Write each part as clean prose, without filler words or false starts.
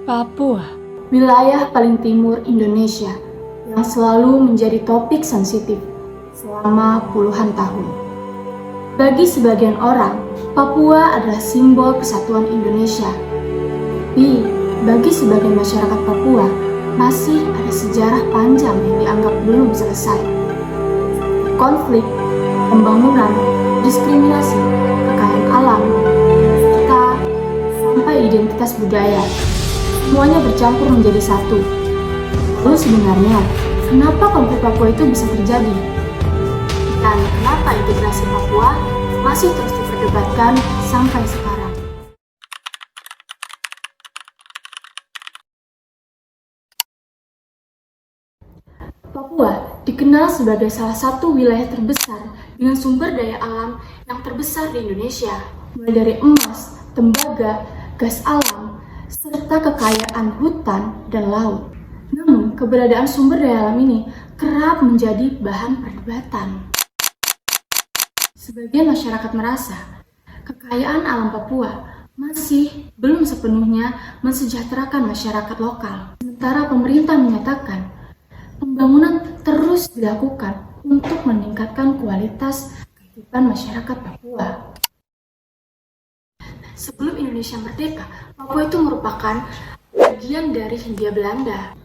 Papua, wilayah paling timur Indonesia yang selalu menjadi topik sensitif selama puluhan tahun. Bagi sebagian orang, Papua adalah simbol persatuan Indonesia. Tapi bagi sebagian masyarakat Papua, masih ada sejarah panjang yang dianggap belum selesai. Konflik, pembangunan, diskriminasi, kekayaan alam, serta sampai identitas budaya. Semuanya bercampur menjadi satu. Lalu sebenarnya, kenapa konflik Papua itu bisa terjadi? Dan kenapa integrasi Papua masih terus diperdebatkan sampai sekarang? Papua dikenal sebagai salah satu wilayah terbesar dengan sumber daya alam yang terbesar di Indonesia, mulai dari emas, tembaga, gas alam, serta kekayaan hutan dan laut. Namun, keberadaan sumber daya alam ini kerap menjadi bahan perdebatan. Sebagian masyarakat merasa kekayaan alam Papua masih belum sepenuhnya mensejahterakan masyarakat lokal. Sementara pemerintah menyatakan pembangunan terus dilakukan untuk meningkatkan kualitas kehidupan masyarakat Papua. Sebelum Indonesia merdeka, Papua itu merupakan bagian dari Hindia Belanda.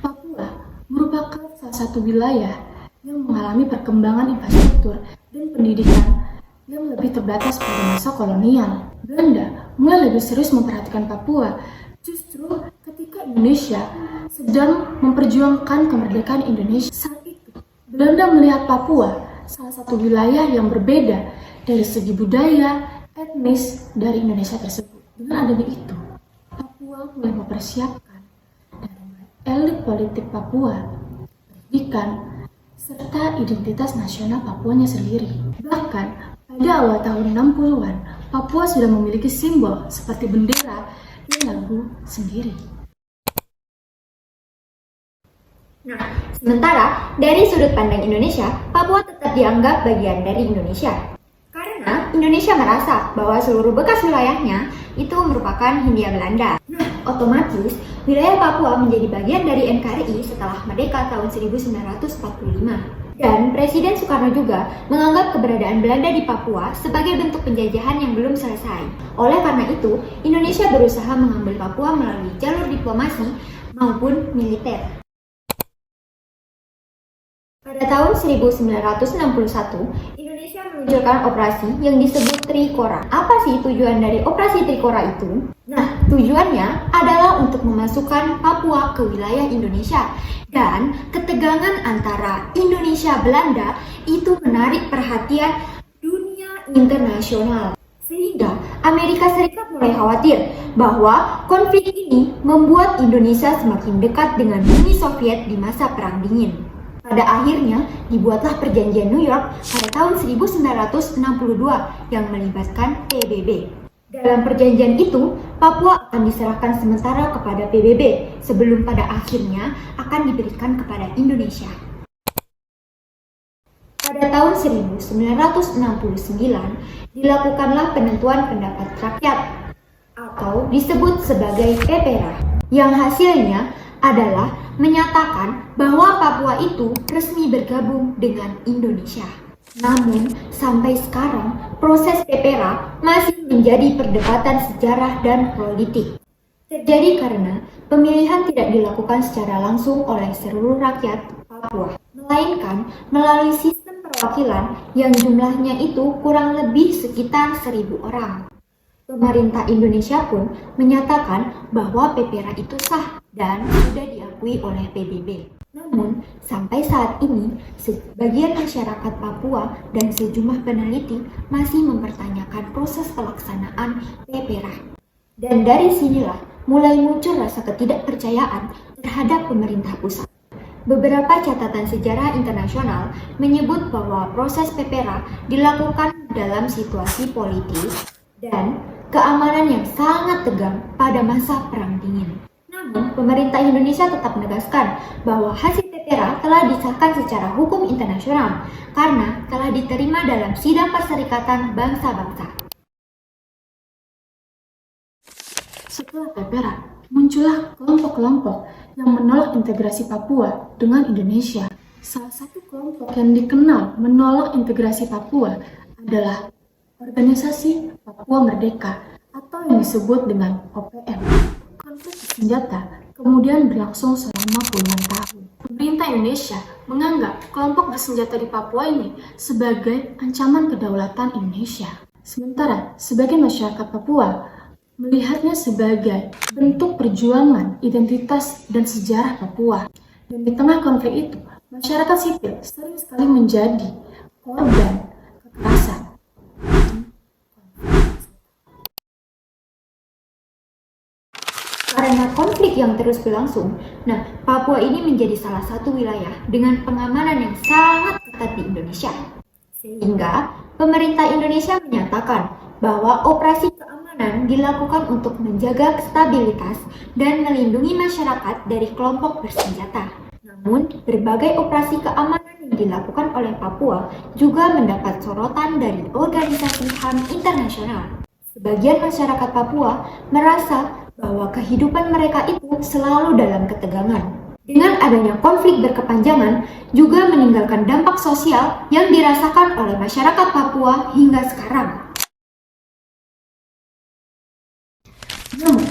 Papua merupakan salah satu wilayah yang mengalami perkembangan infrastruktur dan pendidikan yang lebih terbatas pada masa kolonial. Belanda mulai lebih serius memperhatikan Papua justru ketika Indonesia sedang memperjuangkan kemerdekaan Indonesia. Saat itu, Belanda melihat Papua salah satu wilayah yang berbeda dari segi budaya, etnis dari Indonesia tersebut. Dengan adanya itu, Papua mulai mempersiapkan dan elit politik Papua, pendidikan, serta identitas nasional Papuanya sendiri. Bahkan pada awal tahun 60-an, Papua sudah memiliki simbol seperti bendera dan lagu sendiri. Nah, sementara dari sudut pandang Indonesia, Papua tetap dianggap bagian dari Indonesia. Karena Indonesia merasa bahwa seluruh bekas wilayahnya itu merupakan Hindia Belanda. Nah, otomatis wilayah Papua menjadi bagian dari NKRI setelah merdeka tahun 1945. Dan Presiden Soekarno juga menganggap keberadaan Belanda di Papua sebagai bentuk penjajahan yang belum selesai. Oleh karena itu, Indonesia berusaha mengambil Papua melalui jalur diplomasi maupun militer. Pada tahun 1961, Indonesia meluncurkan operasi yang disebut Trikora. Apa sih tujuan dari operasi Trikora itu? Nah, tujuannya adalah untuk memasukkan Papua ke wilayah Indonesia. Dan ketegangan antara Indonesia-Belanda itu menarik perhatian dunia internasional. Sehingga Amerika Serikat mulai khawatir bahwa konflik ini membuat Indonesia semakin dekat dengan Uni Soviet di masa Perang Dingin. Pada akhirnya, dibuatlah Perjanjian New York pada tahun 1962 yang melibatkan PBB. Dalam perjanjian itu, Papua akan diserahkan sementara kepada PBB sebelum pada akhirnya akan diberikan kepada Indonesia. Pada tahun 1969, dilakukanlah penentuan pendapat rakyat atau disebut sebagai PPRA, yang hasilnya adalah menyatakan bahwa Papua itu resmi bergabung dengan Indonesia. Namun, sampai sekarang, proses PPRA masih menjadi perdebatan sejarah dan politik. Terjadi karena pemilihan tidak dilakukan secara langsung oleh seluruh rakyat Papua, melainkan melalui sistem perwakilan yang jumlahnya itu kurang lebih sekitar 1.000 orang. Pemerintah Indonesia pun menyatakan bahwa PPRA itu sah dan sudah diakui oleh PBB. Namun, sampai saat ini, sebagian masyarakat Papua dan sejumlah peneliti masih mempertanyakan proses pelaksanaan PPRA. Dan dari sinilah mulai muncul rasa ketidakpercayaan terhadap pemerintah pusat. Beberapa catatan sejarah internasional menyebut bahwa proses PPRA dilakukan dalam situasi politis dan keamanan yang sangat tegang pada masa Perang Dingin. Namun, pemerintah Indonesia tetap menegaskan bahwa hasil PPRA telah disahkan secara hukum internasional karena telah diterima dalam Sidang Perserikatan Bangsa-Bangsa. Setelah PPRA, muncullah kelompok-kelompok yang menolak integrasi Papua dengan Indonesia. Salah satu kelompok yang dikenal menolak integrasi Papua adalah Organisasi Papua Merdeka atau yang disebut dengan OPM. Konflik bersenjata kemudian berlangsung selama puluhan tahun. Pemerintah Indonesia menganggap kelompok bersenjata di Papua ini sebagai ancaman kedaulatan Indonesia. Sementara sebagian masyarakat Papua melihatnya sebagai bentuk perjuangan identitas dan sejarah Papua. Dan di tengah konflik itu, masyarakat sipil sering sekali menjadi korban kekerasan. Karena konflik yang terus berlangsung, Papua ini menjadi salah satu wilayah dengan pengamanan yang sangat ketat di Indonesia. Sehingga pemerintah Indonesia menyatakan bahwa operasi keamanan dilakukan untuk menjaga stabilitas dan melindungi masyarakat dari kelompok bersenjata. Namun, berbagai operasi keamanan yang dilakukan oleh Papua juga mendapat sorotan dari organisasi HAM internasional. Sebagian masyarakat Papua merasa bahwa kehidupan mereka itu selalu dalam ketegangan. Dengan adanya konflik berkepanjangan, juga meninggalkan dampak sosial yang dirasakan oleh masyarakat Papua hingga sekarang. Namun,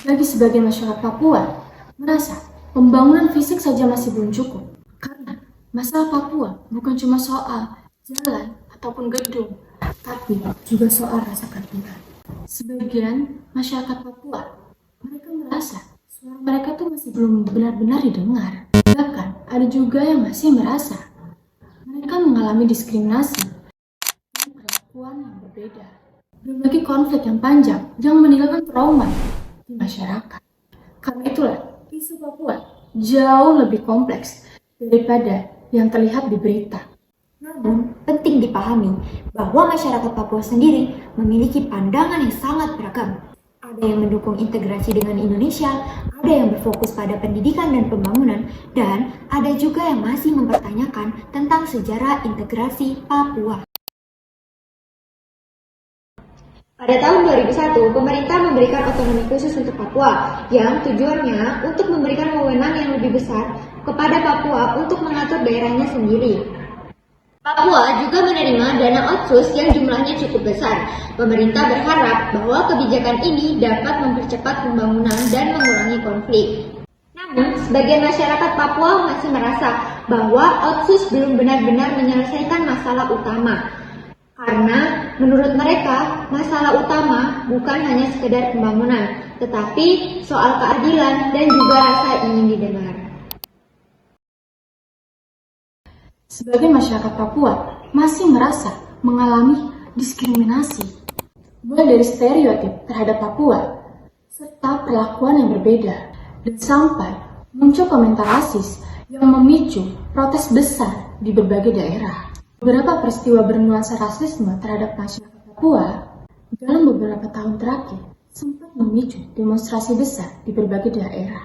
bagi sebagian masyarakat Papua merasa pembangunan fisik saja masih belum cukup. Karena masalah Papua bukan cuma soal jalan ataupun gedung, tapi juga soal rasa keadilan. Sebagian masyarakat Papua, mereka merasa suara mereka tuh masih belum benar-benar didengar. Bahkan ada juga yang masih merasa mereka mengalami diskriminasi dan perlakuan yang berbeda. Belum lagi konflik yang panjang yang meninggalkan trauma di masyarakat. Karena itulah isu Papua jauh lebih kompleks daripada yang terlihat di berita. Namun, penting dipahami bahwa masyarakat Papua sendiri memiliki pandangan yang sangat beragam. Ada yang mendukung integrasi dengan Indonesia, ada yang berfokus pada pendidikan dan pembangunan, dan ada juga yang masih mempertanyakan tentang sejarah integrasi Papua. Pada tahun 2001, pemerintah memberikan otonomi khusus untuk Papua, yang tujuannya untuk memberikan wewenang yang lebih besar kepada Papua untuk mengatur daerahnya sendiri. Papua juga menerima dana otsus yang jumlahnya cukup besar. Pemerintah berharap bahwa kebijakan ini dapat mempercepat pembangunan dan mengurangi konflik. Namun, sebagian masyarakat Papua masih merasa bahwa otsus belum benar-benar menyelesaikan masalah utama. Karena menurut mereka, masalah utama bukan hanya sekedar pembangunan, tetapi soal keadilan dan juga rasa ingin didengar. Sebagian masyarakat Papua masih merasa mengalami diskriminasi, mulai dari stereotip terhadap Papua, serta perlakuan yang berbeda, dan sampai muncul komentar rasis yang memicu protes besar di berbagai daerah. Beberapa peristiwa bernuansa rasisme terhadap masyarakat Papua dalam beberapa tahun terakhir sempat memicu demonstrasi besar di berbagai daerah.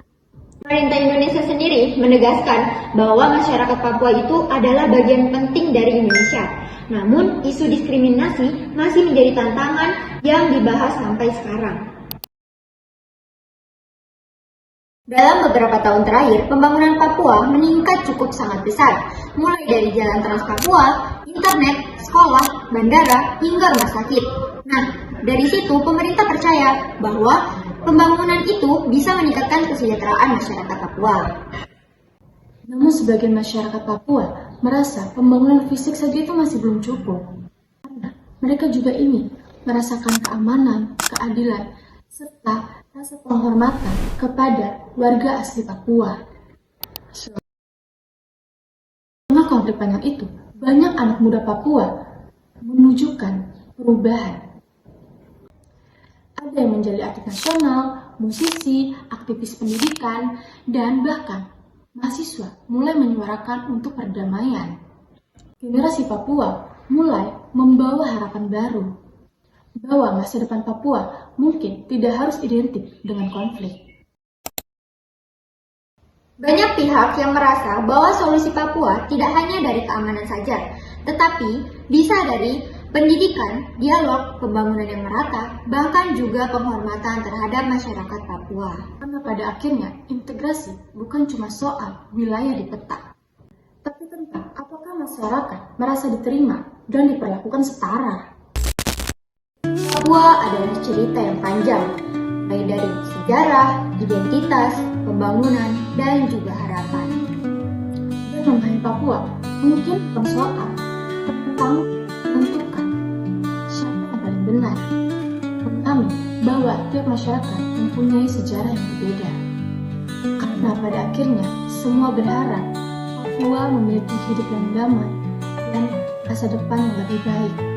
Pemerintah Indonesia sendiri menegaskan bahwa masyarakat Papua itu adalah bagian penting dari Indonesia. Namun, isu diskriminasi masih menjadi tantangan yang dibahas sampai sekarang. Dalam beberapa tahun terakhir, pembangunan Papua meningkat cukup sangat besar, mulai dari jalan Trans Papua, internet, sekolah, bandara, hingga rumah sakit. Nah, dari situ pemerintah percaya bahwa pembangunan itu bisa meningkatkan kesejahteraan masyarakat Papua. Namun sebagian masyarakat Papua merasa pembangunan fisik saja itu masih belum cukup. Karena mereka juga ingin merasakan keamanan, keadilan, serta rasa penghormatan kepada warga asli Papua. Selama konflik panjang itu, banyak anak muda Papua menunjukkan perubahan. Ada yang menjadi atlet nasional, musisi, aktivis pendidikan, dan bahkan mahasiswa mulai menyuarakan untuk perdamaian. Generasi Papua mulai membawa harapan baru bahwa masa depan Papua mungkin tidak harus identik dengan konflik. Banyak pihak yang merasa bahwa solusi Papua tidak hanya dari keamanan saja, tetapi bisa dari pendidikan, dialog, pembangunan yang merata, bahkan juga penghormatan terhadap masyarakat Papua. Karena pada akhirnya, integrasi bukan cuma soal wilayah di peta, tapi tentang apakah masyarakat merasa diterima dan diperlakukan setara. Papua adalah cerita yang panjang, mulai dari sejarah, identitas, pembangunan, dan juga harapan. Dan memahami Papua mungkin bukan soal tentang menentukan siapa yang paling benar, memahami bahwa tiap masyarakat mempunyai sejarah yang berbeda. Karena pada akhirnya semua berharap Papua memiliki hidup yang damai dan masa depan yang lebih baik.